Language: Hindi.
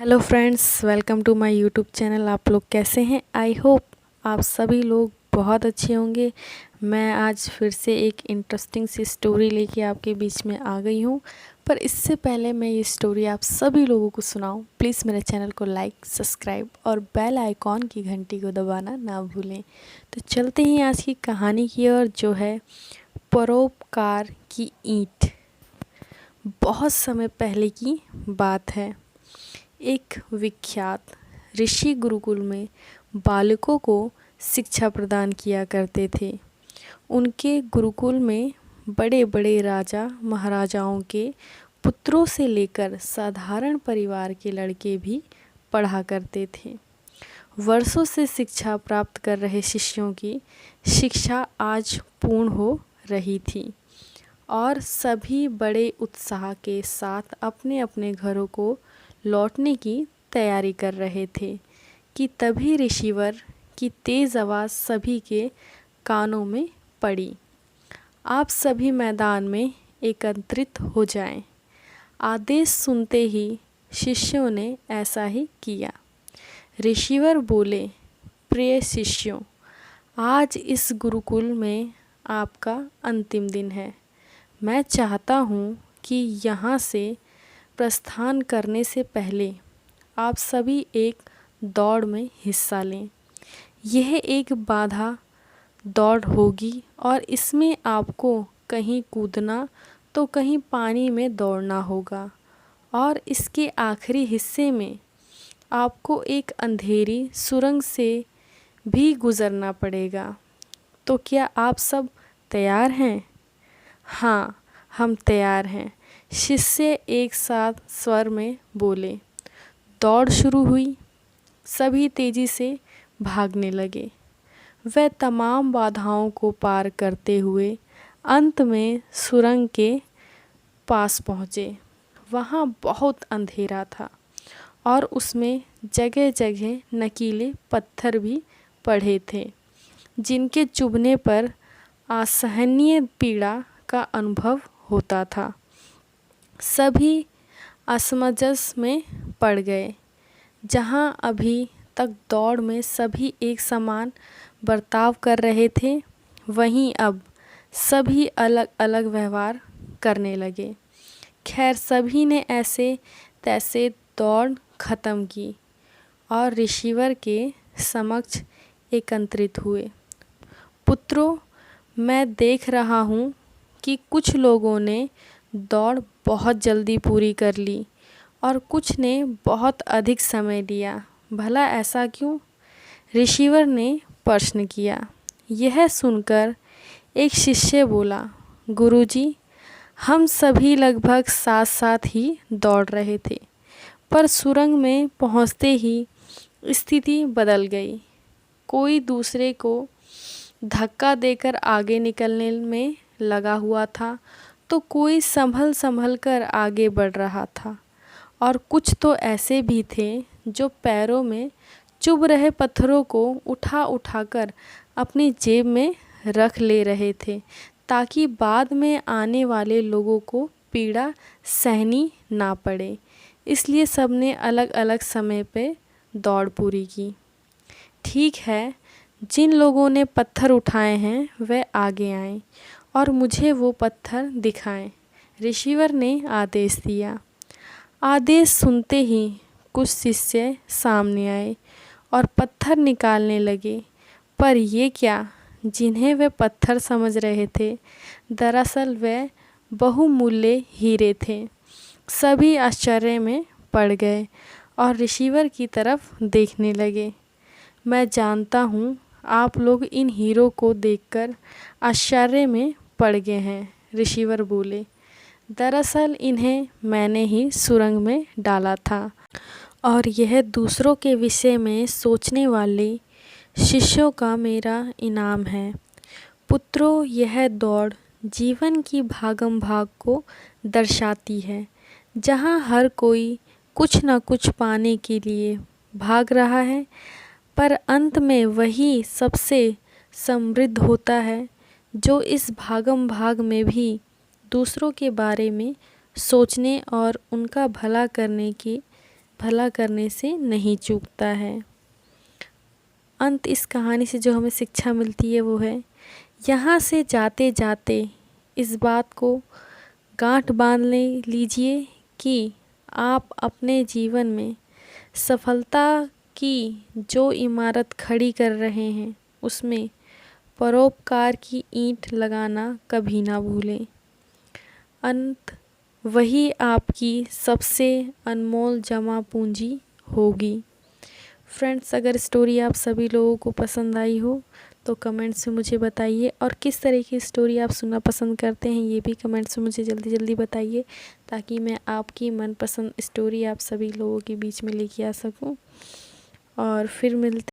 Hello friends, welcome to my YouTube channel. आप लोग कैसे हैं? आई होप आप सभी लोग बहुत अच्छे होंगे। मैं आज फिर से एक इंटरेस्टिंग सी स्टोरी लेके आपके बीच में आ गई हूँ। पर इससे पहले मैं ये स्टोरी आप सभी लोगों को सुनाऊँ, प्लीज़ मेरे चैनल को लाइक, सब्सक्राइब और बेल आइकॉन की घंटी को दबाना ना भूलें। तो चलते हैं आज की कहानी की ओर, जो है परोपकार की ईंट। बहुत समय पहले की बात है। एक विख्यात ऋषि गुरुकुल में बालकों को शिक्षा प्रदान किया करते थे। उनके गुरुकुल में बड़े बड़े राजा महाराजाओं के पुत्रों से लेकर साधारण परिवार के लड़के भी पढ़ा करते थे। वर्षों से शिक्षा प्राप्त कर रहे शिष्यों की शिक्षा आज पूर्ण हो रही थी और सभी बड़े उत्साह के साथ अपने अपने घरों को लौटने की तैयारी कर रहे थे कि तभी ऋषिवर की तेज़ आवाज़ सभी के कानों में पड़ी। आप सभी मैदान में एकत्रित हो जाएं। आदेश सुनते ही शिष्यों ने ऐसा ही किया। ऋषिवर बोले, प्रिय शिष्यों, आज इस गुरुकुल में आपका अंतिम दिन है। मैं चाहता हूँ कि यहाँ से प्रस्थान करने से पहले आप सभी एक दौड़ में हिस्सा लें। यह एक बाधा दौड़ होगी और इसमें आपको कहीं कूदना तो कहीं पानी में दौड़ना होगा और इसके आखिरी हिस्से में आपको एक अंधेरी सुरंग से भी गुज़रना पड़ेगा। तो क्या आप सब तैयार हैं? हाँ, हम तैयार हैं, शिष्य एक साथ स्वर में बोले। दौड़ शुरू हुई। सभी तेजी से भागने लगे। वह तमाम बाधाओं को पार करते हुए अंत में सुरंग के पास पहुँचे। वहाँ बहुत अंधेरा था और उसमें जगह जगह नकीले पत्थर भी पड़े थे, जिनके चुभने पर असहनीय पीड़ा का अनुभव होता था। सभी असमंजस में पड़ गए। जहाँ अभी तक दौड़ में सभी एक समान बर्ताव कर रहे थे, वहीं अब सभी अलग अलग व्यवहार करने लगे। खैर, सभी ने ऐसे तैसे दौड़ ख़त्म की और ऋषिवर के समक्ष एकत्रित हुए। पुत्रों, मैं देख रहा हूँ कि कुछ लोगों ने दौड़ बहुत जल्दी पूरी कर ली और कुछ ने बहुत अधिक समय लिया। भला ऐसा क्यों? ऋषिवर ने प्रश्न किया। यह सुनकर एक शिष्य बोला, गुरुजी, हम सभी लगभग साथ साथ ही दौड़ रहे थे, पर सुरंग में पहुंचते ही स्थिति बदल गई। कोई दूसरे को धक्का देकर आगे निकलने में लगा हुआ था, तो कोई संभल संभल कर आगे बढ़ रहा था और कुछ तो ऐसे भी थे जो पैरों में चुभ रहे पत्थरों को उठा उठा कर अपनी जेब में रख ले रहे थे, ताकि बाद में आने वाले लोगों को पीड़ा सहनी ना पड़े। इसलिए सबने अलग अलग समय पे दौड़ पूरी की। ठीक है, जिन लोगों ने पत्थर उठाए हैं वे आगे आएं और मुझे वो पत्थर दिखाएं, ऋषिवर ने आदेश दिया। आदेश सुनते ही कुछ शिष्य सामने आए और पत्थर निकालने लगे। पर ये क्या, जिन्हें वे पत्थर समझ रहे थे, दरअसल वे बहुमूल्य हीरे थे। सभी आश्चर्य में पड़ गए और ऋषिवर की तरफ देखने लगे। मैं जानता हूँ आप लोग इन हीरों को देखकर आश्चर्य में पड़ गए हैं, ऋषिवर बोले। दरअसल इन्हें मैंने ही सुरंग में डाला था और यह दूसरों के विषय में सोचने वाले शिष्यों का मेरा इनाम है। पुत्रों, यह दौड़ जीवन की भागम भाग को दर्शाती है, जहाँ हर कोई कुछ न कुछ पाने के लिए भाग रहा है, पर अंत में वही सबसे समृद्ध होता है जो इस भागम भाग में भी दूसरों के बारे में सोचने और उनका भला करने की भला करने से नहीं चूकता है। अंत इस कहानी से जो हमें शिक्षा मिलती है वो है, यहाँ से जाते जाते इस बात को गांठ बांध लीजिए कि आप अपने जीवन में सफलता की जो इमारत खड़ी कर रहे हैं उसमें परोपकार की ईंट लगाना कभी ना भूलें। अंत वही आपकी सबसे अनमोल जमा पूंजी होगी। फ्रेंड्स, अगर स्टोरी आप सभी लोगों को पसंद आई हो तो कमेंट्स में मुझे बताइए, और किस तरह की स्टोरी आप सुनना पसंद करते हैं ये भी कमेंट्स में मुझे जल्दी जल्दी बताइए, ताकि मैं आपकी मनपसंद स्टोरी आप सभी लोगों के बीच में लेके आ सकूं। और फिर मिलते